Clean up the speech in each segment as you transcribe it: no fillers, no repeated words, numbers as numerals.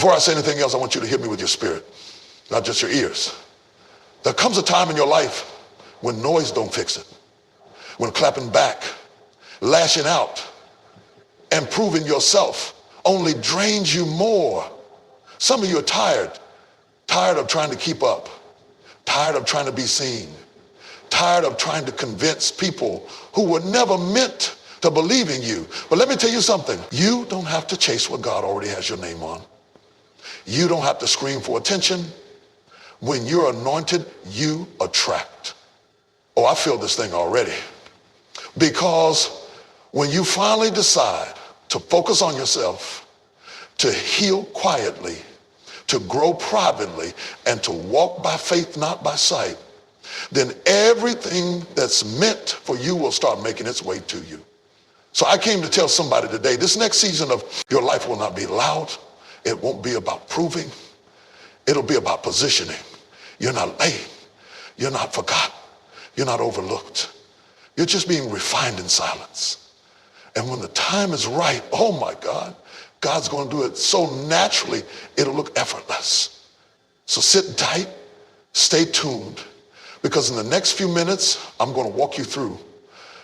Before I say anything else, I want you to hear me with your spirit, not just your ears. There comes a time in your life when noise don't fix it, when clapping back, lashing out, and proving yourself only drains you more. Some of you are tired of trying to keep up, tired of trying to be seen, tired of trying to convince people who were never meant to believe in you. But let me tell you something. You don't have to chase what God already has your name on. You don't have to scream for attention. When you're anointed, you attract. Oh, I feel this thing already. Because when you finally decide to focus on yourself, to heal quietly, to grow privately, and to walk by faith, not by sight, then everything that's meant for you will start making its way to you. So I came to tell somebody today, this next season of your life will not be loud. It won't be about proving. It'll be about positioning. You're not late. You're not forgotten. You're not overlooked. You're just being refined in silence. And when the time is right, oh my God, God's going to do it so naturally, it'll look effortless. So sit tight, stay tuned, because in the next few minutes, I'm going to walk you through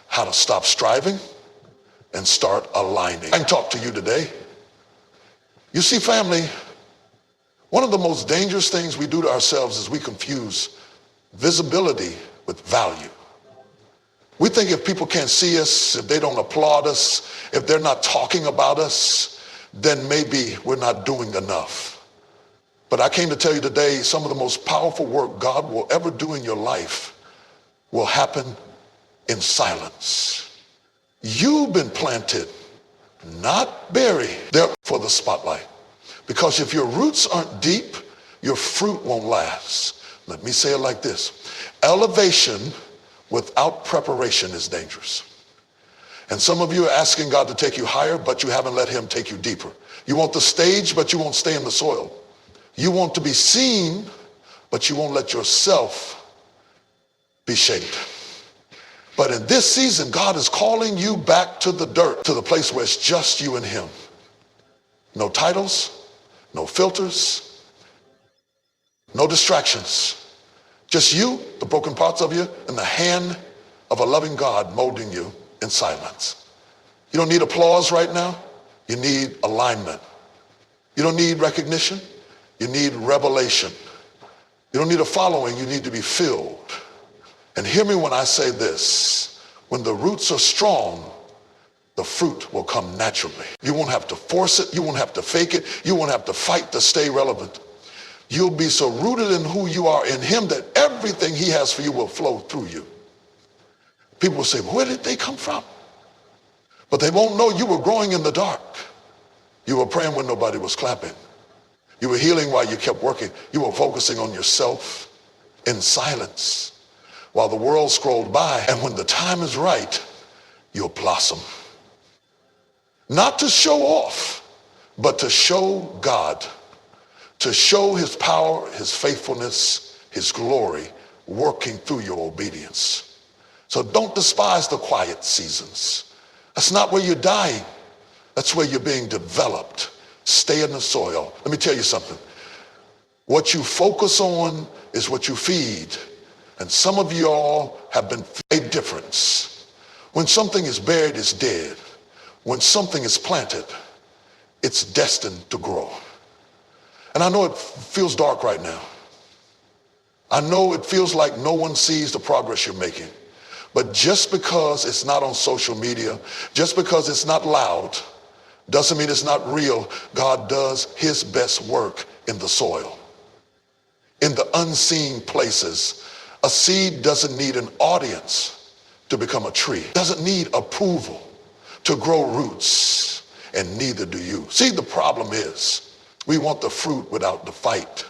how to stop striving and start aligning. I can talk to you today. You see, family, one of the most dangerous things we do to ourselves is we confuse visibility with value. We think if people can't see us, if they don't applaud us, if they're not talking about us, then maybe we're not doing enough. But I came to tell you today, some of the most powerful work God will ever do in your life will happen in silence. You've been planted, not buried, there for the spotlight. Because if your roots aren't deep, your fruit won't last. Let me say it like this. Elevation without preparation is dangerous. And some of you are asking God to take you higher, but you haven't let him take you deeper. You want the stage, but you won't stay in the soil. You want to be seen, but you won't let yourself be shaped. But in this season, God is calling you back to the dirt, to the place where it's just you and him. No titles, no filters, no distractions. Just you, the broken parts of you, and the hand of a loving God molding you in silence. You don't need applause right now. You need alignment. You don't need recognition. You need revelation. You don't need a following. You need to be filled. And hear me when I say this. When the roots are strong, the fruit will come naturally. You won't have to force it. You won't have to fake it. You won't have to fight to stay relevant. You'll be so rooted in who you are in him that everything he has for you will flow through you. People will say, where did they come from? But they won't know you were growing in the dark. You were praying when nobody was clapping. You were healing while you kept working. You were focusing on yourself in silence while the world scrolled by. And when the time is right, you'll blossom. Not to show off, but to show God, to show his power, his faithfulness, his glory, working through your obedience. So don't despise the quiet seasons. That's not where you're dying. That's where you're being developed. Stay in the soil. Let me tell you something. What you focus on is what you feed. And some of you all have been a difference. When something is buried, it's dead. When something is planted, it's destined to grow. And I know it feels dark right now. I know it feels like no one sees the progress you're making. But just because it's not on social media, just because it's not loud, doesn't mean it's not real. God does his best work in the soil, in the unseen places. A seed doesn't need an audience to become a tree. It doesn't need approval to grow roots, and neither do you. See, the problem is we want the fruit without the fight.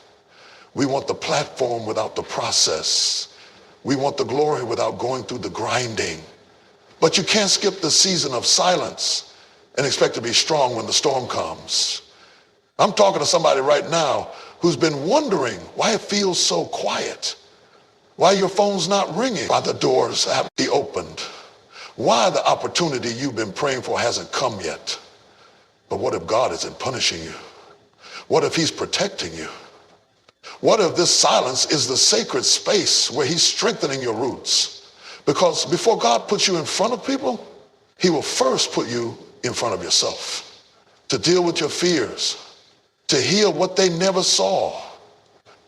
We want the platform without the process. We want the glory without going through the grinding. But you can't skip the season of silence and expect to be strong when the storm comes. I'm talking to somebody right now who's been wondering why it feels so quiet, why your phone's not ringing, why the doors haven't been opened, why the opportunity you've been praying for hasn't come yet. But what if God isn't punishing you? What if he's protecting you? What if this silence is the sacred space where he's strengthening your roots? Because before God puts you in front of people, he will first put you in front of yourself to deal with your fears, to heal what they never saw,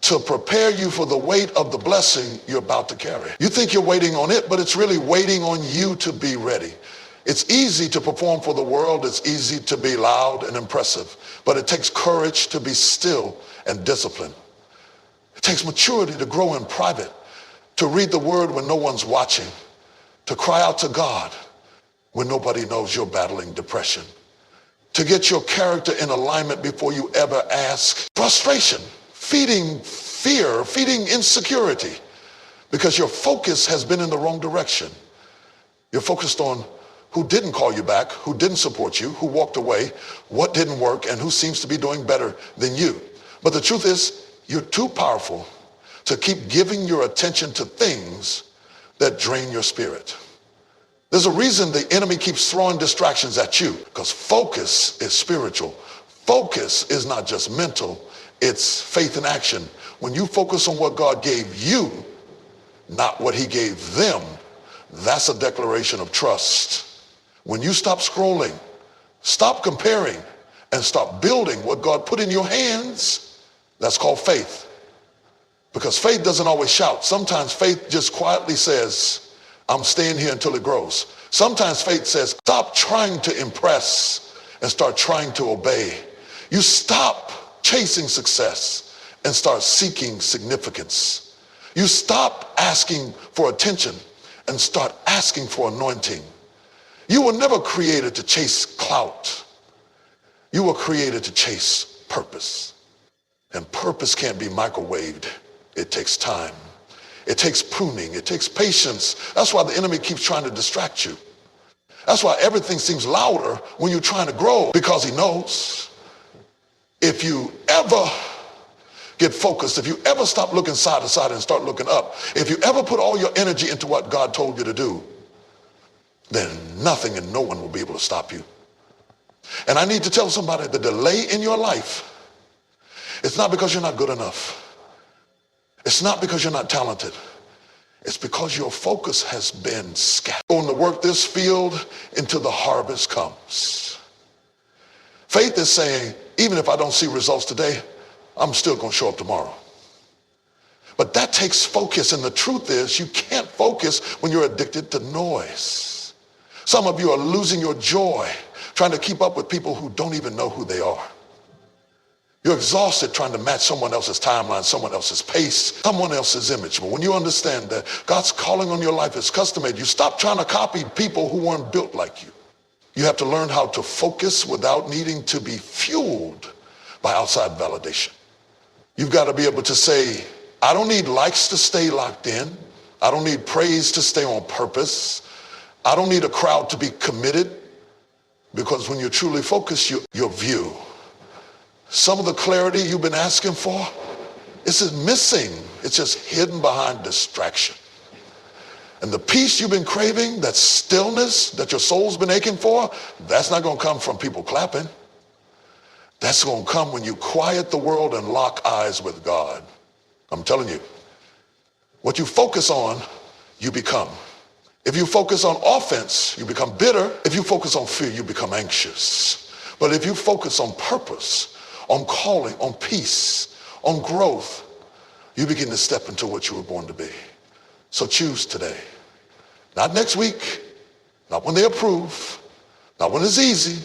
to prepare you for the weight of the blessing you're about to carry. You think you're waiting on it, but it's really waiting on you to be ready. It's easy to perform for the world. It's easy to be loud and impressive, but it takes courage to be still and disciplined. It takes maturity to grow in private, to read the word when no one's watching, to cry out to God when nobody knows you're battling depression, to get your character in alignment before you ever ask. Frustration, feeding fear, feeding insecurity, because your focus has been in the wrong direction. You're focused on who didn't call you back, who didn't support you, who walked away, what didn't work, and who seems to be doing better than you. But the truth is, you're too powerful to keep giving your attention to things that drain your spirit. There's a reason the enemy keeps throwing distractions at you, because focus is spiritual. Focus is not just mental, it's faith in action. When you focus on what God gave you, not what he gave them, that's a declaration of trust. When you stop scrolling, stop comparing, and stop building what God put in your hands, that's called faith. Because faith doesn't always shout. Sometimes faith just quietly says, I'm staying here until it grows. Sometimes faith says, stop trying to impress and start trying to obey. You stop chasing success and start seeking significance. You stop asking for attention and start asking for anointing. You were never created to chase clout. You were created to chase purpose. And purpose can't be microwaved. It takes time. It takes pruning. It takes patience. That's why the enemy keeps trying to distract you. That's why everything seems louder when you're trying to grow, because he knows if you ever get focused, if you ever stop looking side to side and start looking up, if you ever put all your energy into what God told you to do, then nothing and no one will be able to stop you. And I need to tell somebody, the delay in your life, it's not because you're not good enough. It's not because you're not talented. It's because your focus has been scattered. Going to work this field until the harvest comes. Faith is saying, even if I don't see results today, I'm still going to show up tomorrow. But that takes focus, and the truth is you can't focus when you're addicted to noise. Some of you are losing your joy trying to keep up with people who don't even know who they are. You're exhausted trying to match someone else's timeline, someone else's pace, someone else's image. But when you understand that God's calling on your life is custom made, you stop trying to copy people who weren't built like you. You have to learn how to focus without needing to be fueled by outside validation. You've got to be able to say, I don't need likes to stay locked in. I don't need praise to stay on purpose. I don't need a crowd to be committed, because when you're truly focused, your view, some of the clarity you've been asking for, it's just missing. It's just hidden behind distraction. And the peace you've been craving, that stillness that your soul's been aching for, that's not going to come from people clapping. That's going to come when you quiet the world and lock eyes with God. I'm telling you, what you focus on, you become. If you focus on offense, you become bitter. If you focus on fear, you become anxious. But if you focus on purpose, on calling, on peace, on growth, you begin to step into what you were born to be. So choose today. Not next week, not when they approve, not when it's easy.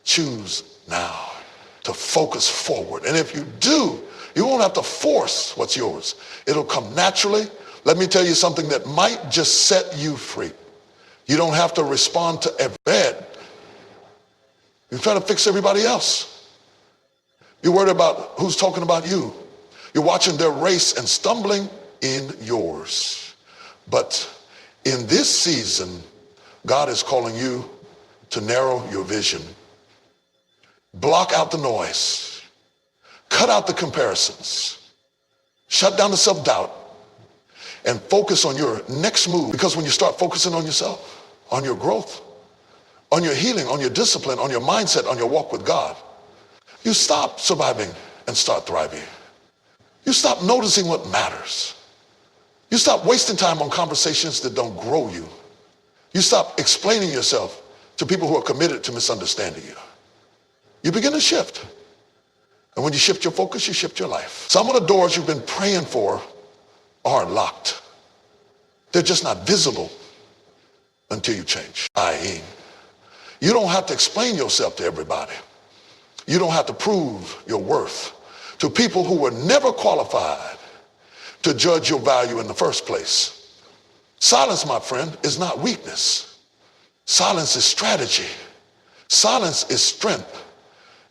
Choose now to focus forward. And if you do, you won't have to force what's yours. It'll come naturally. Let me tell you something that might just set you free. You don't have to respond to every bed. You're trying to fix everybody else. You're worried about who's talking about you. You're watching their race and stumbling in yours. But in this season, God is calling you to narrow your vision. Block out the noise. Cut out the comparisons. Shut down the self-doubt. And focus on your next move. Because when you start focusing on yourself, on your growth, on your healing, on your discipline, on your mindset, on your walk with God, You stop surviving and start thriving. You stop noticing what matters. You stop wasting time on conversations that don't grow you. You stop explaining yourself to people who are committed to misunderstanding you. You begin to shift. And when you shift your focus, you shift your life. Some of the doors you've been praying for aren't locked. They're just not visible until you change. You don't have to explain yourself to everybody. You don't have to prove your worth to people who were never qualified to judge your value in the first place. Silence, my friend, is not weakness. Silence is strategy. Silence is strength.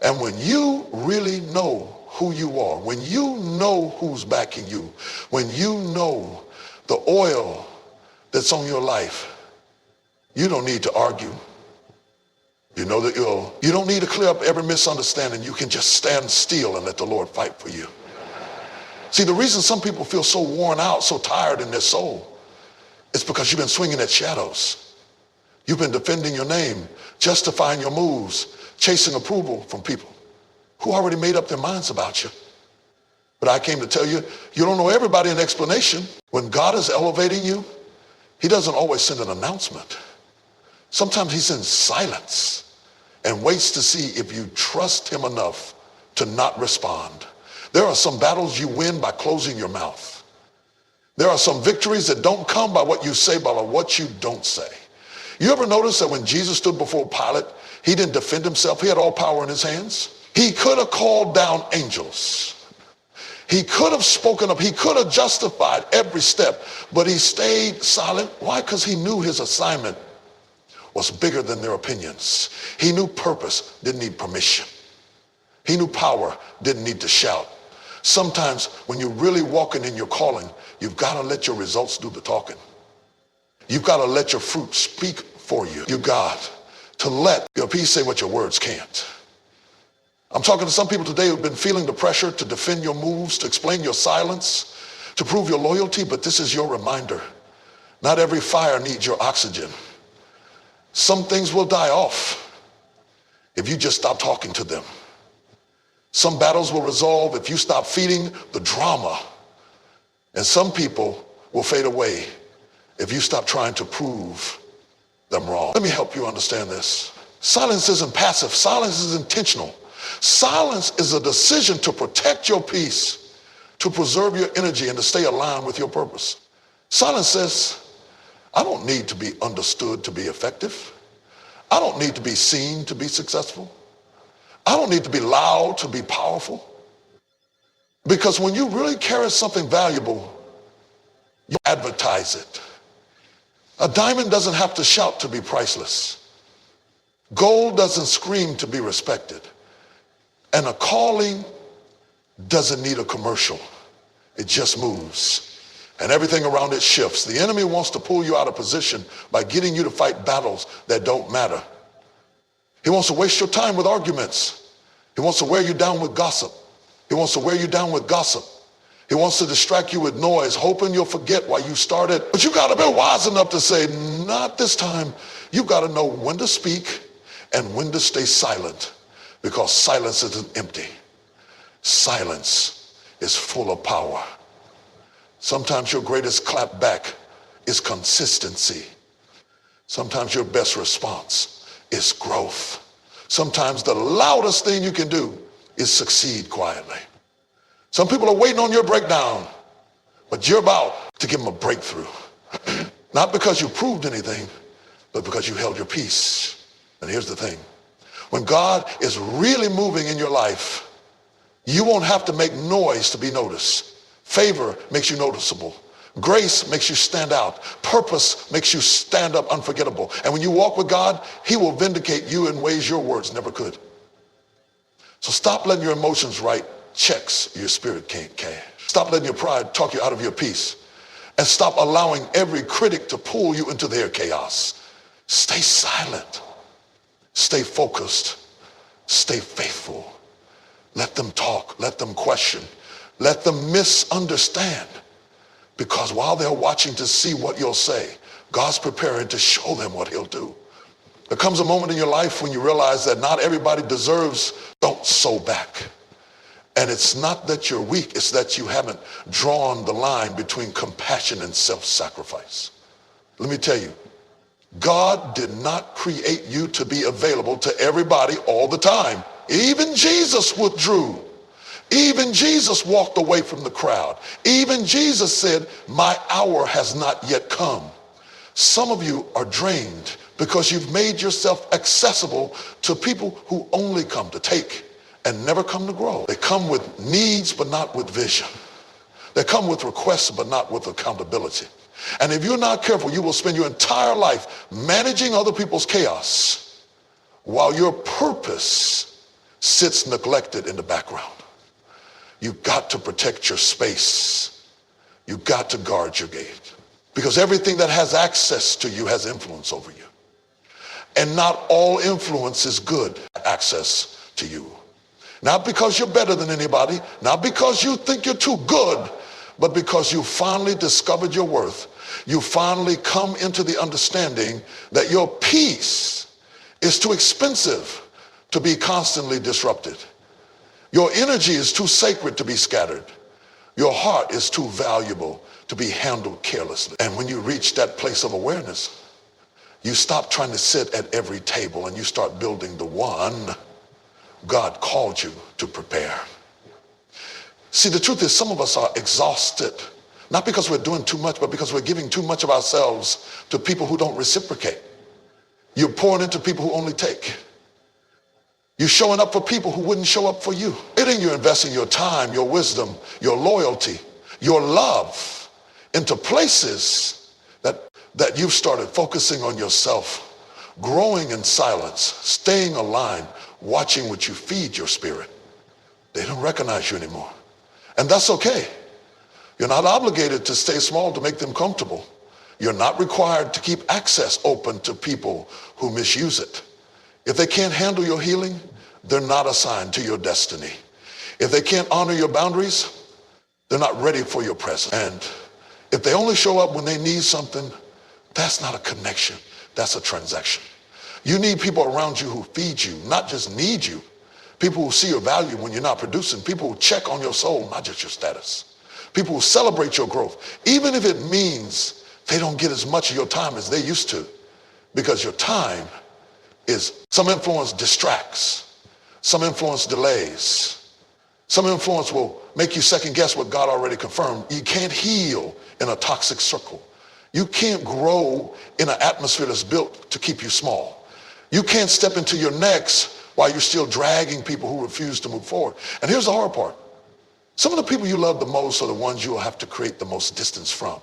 And when you really know who you are, when you know who's backing you, when you know the oil that's on your life, you don't need to argue. You know that you don't need to clear up every misunderstanding. You can just stand still and let the Lord fight for you. See, the reason some people feel so worn out, so tired in their soul, is because you've been swinging at shadows. You've been defending your name, justifying your moves, chasing approval from people who already made up their minds about you. But I came to tell you, you don't know everybody an explanation. When God is elevating you, he doesn't always send an announcement. Sometimes he sends silence and waits to see if you trust him enough to not respond. There are some battles you win by closing your mouth. There are some victories that don't come by what you say, but by what you don't say. You ever notice that when Jesus stood before Pilate, he didn't defend himself? He had all power in his hands. He could have called down angels. He could have spoken up. He could have justified every step, but he stayed silent. Why? Because he knew his assignment was bigger than their opinions. He knew purpose didn't need permission. He knew power didn't need to shout. Sometimes when you're really walking in your calling, you've got to let your results do the talking. You've got to let your fruit speak for you. You've got to let your peace say what your words can't. I'm talking to some people today who've been feeling the pressure to defend your moves, to explain your silence, to prove your loyalty, but this is your reminder. Not every fire needs your oxygen. Some things will die off if you just stop talking to them. Some battles will resolve if you stop feeding the drama. And some people will fade away if you stop trying to prove them wrong. Let me help you understand this. Silence isn't passive. Silence is intentional. Silence is a decision to protect your peace, to preserve your energy, and to stay aligned with your purpose. Silence says, I don't need to be understood to be effective. I don't need to be seen to be successful. I don't need to be loud to be powerful. Because when you really carry something valuable, you advertise it. A diamond doesn't have to shout to be priceless. Gold doesn't scream to be respected. And a calling doesn't need a commercial. It just moves. And everything around it shifts. The enemy wants to pull you out of position by getting you to fight battles that don't matter. He wants to waste your time with arguments. He wants to wear you down with gossip. He wants to wear you down with gossip. He wants to distract you with noise, hoping you'll forget why you started. But you got to be wise enough to say, not this time. You got to know when to speak and when to stay silent, because silence isn't empty. Silence is full of power. Sometimes your greatest clap back is consistency. Sometimes your best response is growth. Sometimes the loudest thing you can do is succeed quietly. Some people are waiting on your breakdown, but you're about to give them a breakthrough. Not because you proved anything, but because you held your peace. And here's the thing. When God is really moving in your life, you won't have to make noise to be noticed. Favor makes you noticeable. Grace makes you stand out. Purpose makes you stand up unforgettable. And when you walk with God, he will vindicate you in ways your words never could. So stop letting your emotions write checks your spirit can't cash. Stop letting your pride talk you out of your peace. And stop allowing every critic to pull you into their chaos. Stay silent. Stay focused. Stay faithful. Let them talk. Let them question. Let them misunderstand. Because while they're watching to see what you'll say, God's preparing to show them what he'll do. There comes a moment in your life when you realize that not everybody deserves, don't sow back. And it's not that you're weak, it's that you haven't drawn the line between compassion and self-sacrifice. Let me tell you, God did not create you to be available to everybody all the time. Even Jesus withdrew. Even Jesus walked away from the crowd. Even Jesus said, my hour has not yet come. Some of you are drained because you've made yourself accessible to people who only come to take and never come to grow. They come with needs but not with vision. They come with requests but not with accountability. And if you're not careful, you will spend your entire life managing other people's chaos while your purpose sits neglected in the background. You've got to protect your space. You've got to guard your gate. Because everything that has access to you has influence over you. And not all influence is good access to you. Not because you're better than anybody, not because you think you're too good, but because you finally discovered your worth. You finally come into the understanding that your peace is too expensive to be constantly disrupted. Your energy is too sacred to be scattered. Your heart is too valuable to be handled carelessly. And when you reach that place of awareness, you stop trying to sit at every table and you start building the one God called you to prepare. See, the truth is some of us are exhausted, not because we're doing too much, but because we're giving too much of ourselves to people who don't reciprocate. You're pouring into people who only take. You're showing up for people who wouldn't show up for you. You're investing your time, your wisdom, your loyalty, your love into places that you've started focusing on yourself, growing in silence, staying aligned, watching what you feed your spirit. They don't recognize you anymore. And that's okay. You're not obligated to stay small to make them comfortable. You're not required to keep access open to people who misuse it. If they can't handle your healing, they're not assigned to your destiny. If they can't honor your boundaries, they're not ready for your presence. And if they only show up when they need something, that's not a connection, that's a transaction. You need people around you who feed you, not just need you. People who see your value when you're not producing. People who check on your soul, not just your status. People who celebrate your growth, even if it means they don't get as much of your time as they used to. Because your time is, some influence distracts, some influence delays, some influence will make you second guess what God already confirmed. You can't heal in a toxic circle. You can't grow in an atmosphere that's built to keep you small. You can't step into your next while you're still dragging people who refuse to move forward. And here's the hard part. Some of the people you love the most are the ones you will have to create the most distance from.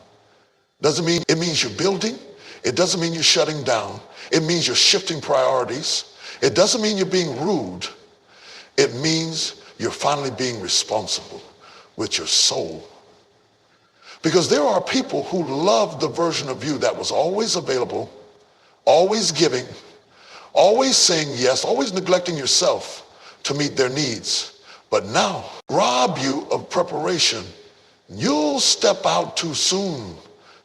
Doesn't mean it means you're building. It doesn't mean you're shutting down. It means you're shifting priorities. It doesn't mean you're being rude. It means you're finally being responsible with your soul. Because there are people who love the version of you that was always available, always giving, always saying yes, always neglecting yourself to meet their needs. But now, rob you of preparation. You'll step out too soon,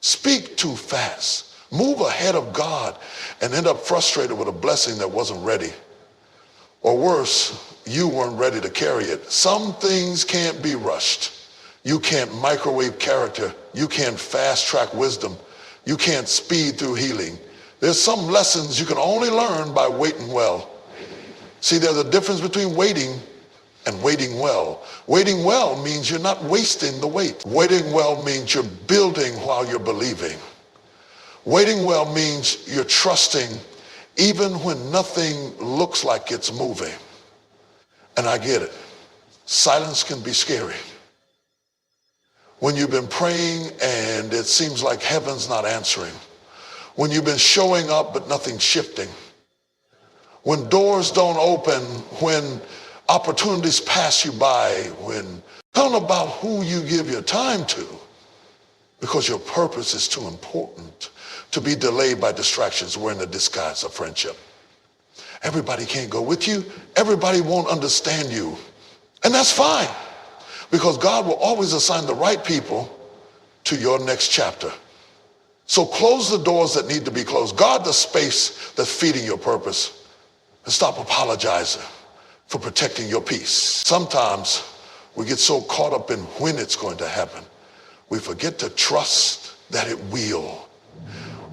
speak too fast, move ahead of God, and end up frustrated with a blessing that wasn't ready. Or worse, you weren't ready to carry it. Some things can't be rushed. You can't microwave character. You can't fast track wisdom. You can't speed through healing. There's some lessons you can only learn by waiting well. See, there's a difference between waiting and waiting well. Waiting well means you're not wasting the wait. Waiting well means you're building while you're believing. Waiting well means you're trusting even when nothing looks like it's moving. And I get it. Silence can be scary. When you've been praying and it seems like heaven's not answering. When you've been showing up but nothing's shifting. When doors don't open, when opportunities pass you by, when don't know about who you give your time to, because your purpose is too important to be delayed by distractions wearing the disguise of friendship. Everybody can't go with you. Everybody won't understand you. And that's fine, because God will always assign the right people to your next chapter. So close the doors that need to be closed. Guard the space that's feeding your purpose. And stop apologizing for protecting your peace. Sometimes we get so caught up in when it's going to happen, we forget to trust that it will.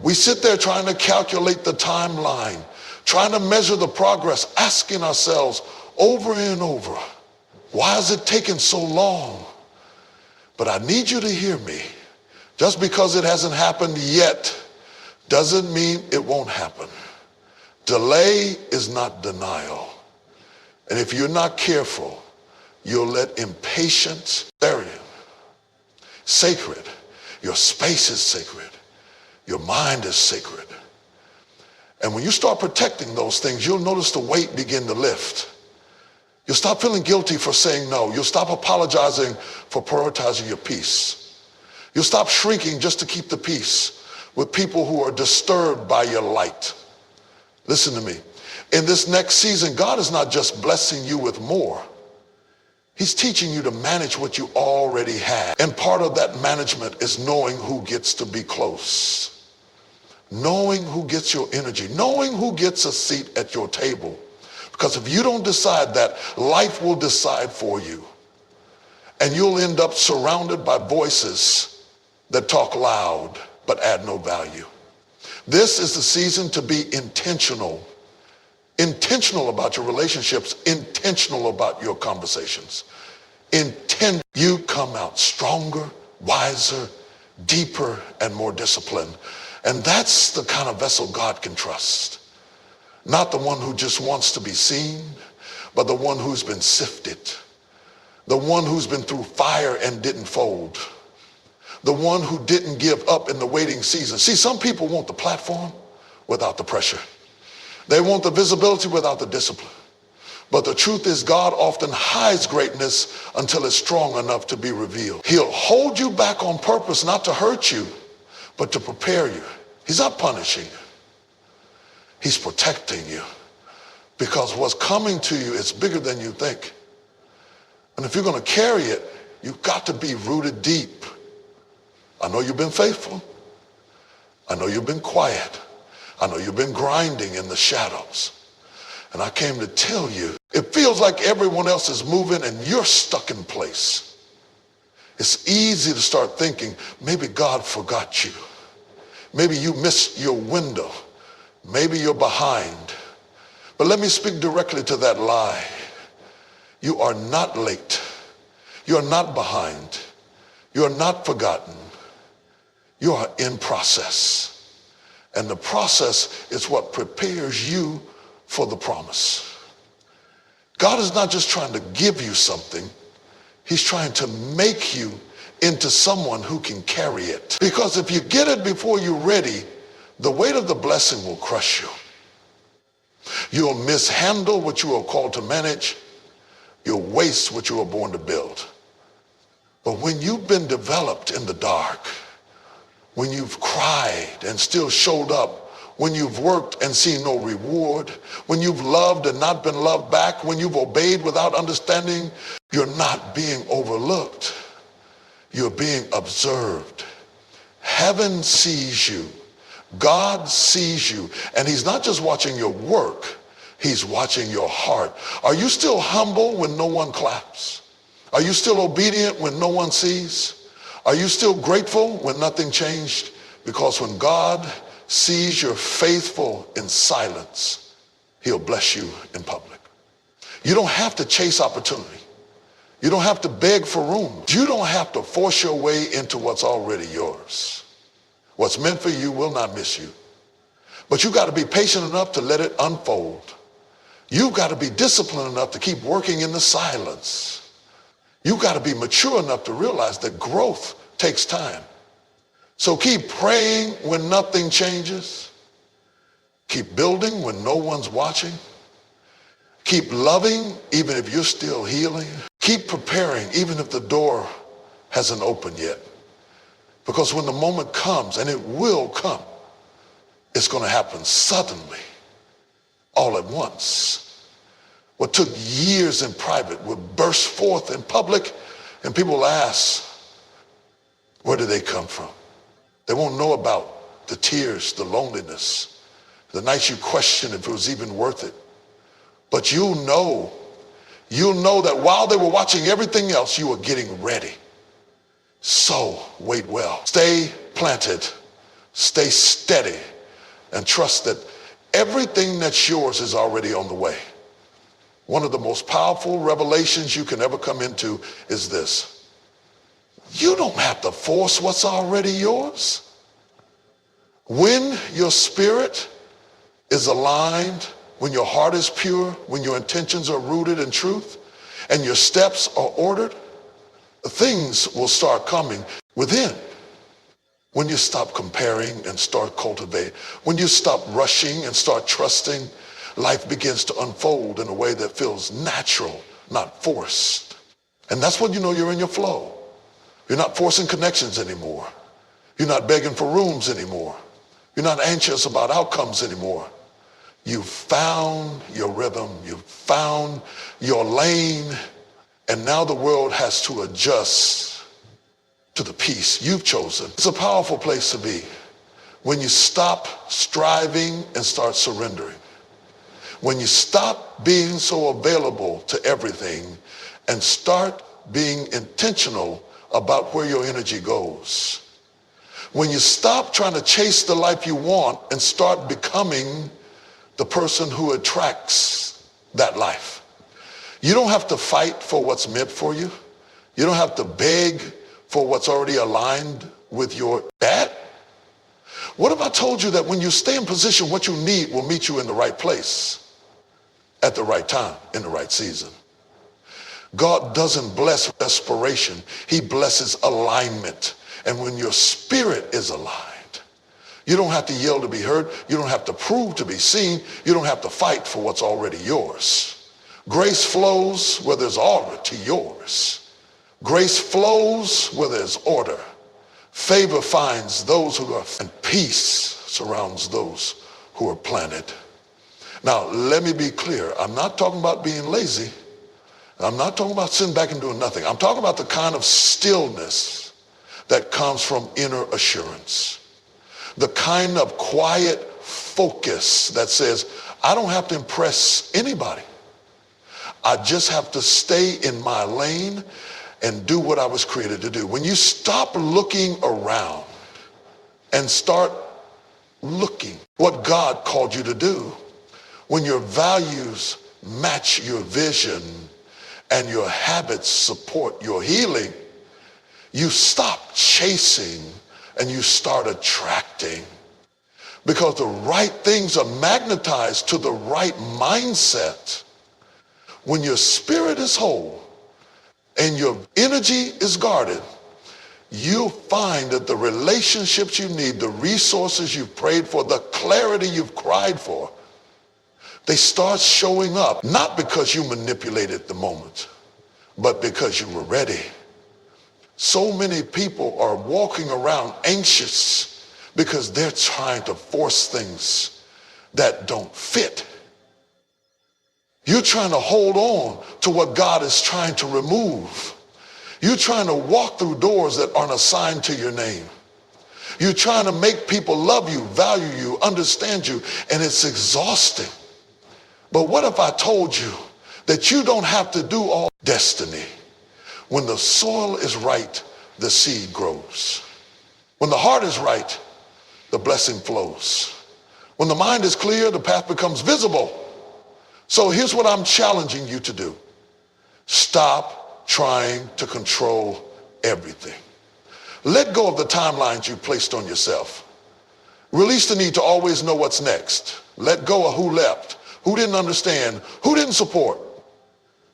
We sit there trying to calculate the timeline, trying to measure the progress, asking ourselves over and over, why is it taking so long? But I need you to hear me. Just because it hasn't happened yet doesn't mean it won't happen. Delay is not denial. And if you're not careful, you'll let impatience bury you. Sacred. Your space is sacred. Your mind is sacred. And when you start protecting those things, you'll notice the weight begin to lift. You'll stop feeling guilty for saying no. You'll stop apologizing for prioritizing your peace. You'll stop shrinking just to keep the peace with people who are disturbed by your light. Listen to me. In this next season, God is not just blessing you with more. He's teaching you to manage what you already have. And part of that management is knowing who gets to be close. Knowing who gets your energy. Knowing who gets a seat at your table. Because if you don't decide that, life will decide for you. And you'll end up surrounded by voices that talk loud but add no value. This is the season to be intentional. Intentional about your relationships, intentional about your conversations. You come out stronger, wiser, deeper, and more disciplined. And that's the kind of vessel God can trust. Not the one who just wants to be seen, but the one who's been sifted. The one who's been through fire and didn't fold. The one who didn't give up in the waiting season. See, some people want the platform without the pressure. They want the visibility without the discipline. But the truth is, God often hides greatness until it's strong enough to be revealed. He'll hold you back on purpose, not to hurt you, but to prepare you. He's not punishing you. He's protecting you. Because what's coming to you is bigger than you think. And if you're going to carry it, you've got to be rooted deep. I know you've been faithful. I know you've been quiet. I know you've been grinding in the shadows. And I came to tell you, it feels like everyone else is moving and you're stuck in place. It's easy to start thinking, maybe God forgot you. Maybe you missed your window. Maybe you're behind. But let me speak directly to that lie. You are not late. You are not behind. You are not forgotten. You are in process. And the process is what prepares you for the promise. God is not just trying to give you something. He's trying to make you into someone who can carry it. Because if you get it before you're ready, the weight of the blessing will crush you. You'll mishandle what you are called to manage. You'll waste what you were born to build. But when you've been developed in the dark, when you've cried and still showed up, when you've worked and seen no reward, when you've loved and not been loved back, when you've obeyed without understanding, you're not being overlooked. You're being observed. Heaven sees you. God sees you. And he's not just watching your work, he's watching your heart. Are you still humble when no one claps? Are you still obedient when no one sees? Are you still grateful when nothing changed? Because when God sees you're faithful in silence, he'll bless you in public. You don't have to chase opportunity. You don't have to beg for room. You don't have to force your way into what's already yours. What's meant for you will not miss you. But you've got to be patient enough to let it unfold. You've got to be disciplined enough to keep working in the silence. You've got to be mature enough to realize that growth takes time. So keep praying when nothing changes. Keep building when no one's watching. Keep loving even if you're still healing. Keep preparing even if the door hasn't opened yet. Because when the moment comes, and it will come, it's going to happen suddenly, all at once. What took years in private will burst forth in public, and people will ask, where did they come from? They won't know about the tears, the loneliness, the nights you question if it was even worth it. But you'll know that while they were watching everything else, you were getting ready. So wait well. Stay planted, stay steady, and trust that everything that's yours is already on the way. One of the most powerful revelations you can ever come into is this. You don't have to force what's already yours. When your spirit is aligned, when your heart is pure, when your intentions are rooted in truth, and your steps are ordered, things will start coming within. When you stop comparing and start cultivating, when you stop rushing and start trusting, life begins to unfold in a way that feels natural, not forced. And that's when you know you're in your flow. You're not forcing connections anymore. You're not begging for rooms anymore. You're not anxious about outcomes anymore. You found your rhythm, you found your lane, and now the world has to adjust to the peace you've chosen. It's a powerful place to be when you stop striving and start surrendering. When you stop being so available to everything and start being intentional about where your energy goes. When you stop trying to chase the life you want and start becoming the person who attracts that life. You don't have to fight for what's meant for you. You don't have to beg for what's already aligned with your dad. What if I told you that when you stay in position, what you need will meet you in the right place, at the right time, in the right season? God doesn't bless desperation. He blesses alignment. And when your spirit is aligned, you don't have to yell to be heard. You don't have to prove to be seen. You don't have to fight for what's already yours. Grace flows where there's order to yours. Grace flows where there's order. Favor finds those who are, and peace surrounds those who are planted. Now, let me be clear. I'm not talking about being lazy. I'm not talking about sitting back and doing nothing. I'm talking about the kind of stillness that comes from inner assurance. The kind of quiet focus that says, I don't have to impress anybody. I just have to stay in my lane and do what I was created to do. When you stop looking around and start looking what God called you to do, when your values match your vision and your habits support your healing, you stop chasing and you start attracting, because the right things are magnetized to the right mindset. When your spirit is whole and your energy is guarded, you'll find that the relationships you need, the resources you've prayed for, the clarity you've cried for, they start showing up, not because you manipulated the moment, but because you were ready. So many people are walking around anxious because they're trying to force things that don't fit. You're trying to hold on to what God is trying to remove. You're trying to walk through doors that aren't assigned to your name. You're trying to make people love you, value you, understand you, and it's exhausting. But what if I told you that you don't have to do all destiny? When the soil is right, the seed grows. When the heart is right, the blessing flows. When the mind is clear, the path becomes visible. So here's what I'm challenging you to do. Stop trying to control everything. Let go of the timelines you placed on yourself. Release the need to always know what's next. Let go of who left, who didn't understand, who didn't support.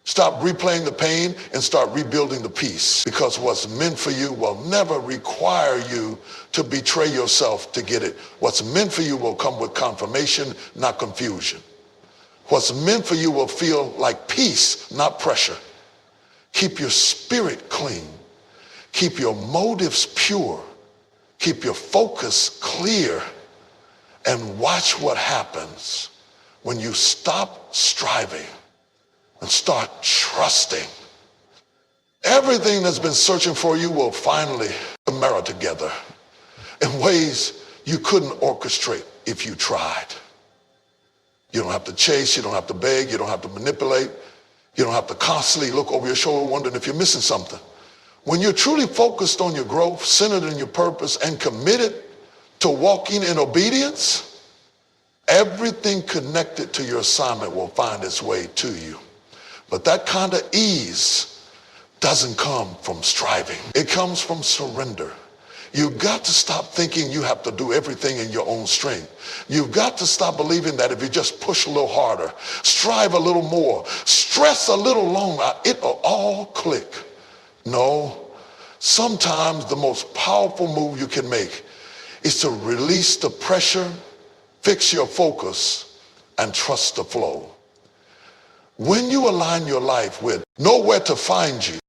Stop replaying the pain and start rebuilding the peace, because what's meant for you will never require you to betray yourself to get it. What's meant for you will come with confirmation, not confusion. What's meant for you will feel like peace, not pressure. Keep your spirit clean. Keep your motives pure. Keep your focus clear, and watch what happens when you stop striving and start trusting. Everything that's been searching for you will finally marry together in ways you couldn't orchestrate if you tried. You don't have to chase, you don't have to beg, you don't have to manipulate, you don't have to constantly look over your shoulder wondering if you're missing something. When you're truly focused on your growth, centered in your purpose, and committed to walking in obedience, everything connected to your assignment will find its way to you. But that kind of ease doesn't come from striving. It comes from surrender. You've got to stop thinking you have to do everything in your own strength. You've got to stop believing that if you just push a little harder, strive a little more, stress a little longer, it'll all click. No, sometimes the most powerful move you can make is to release the pressure, fix your focus, and trust the flow. When you align your life with nowhere to find you,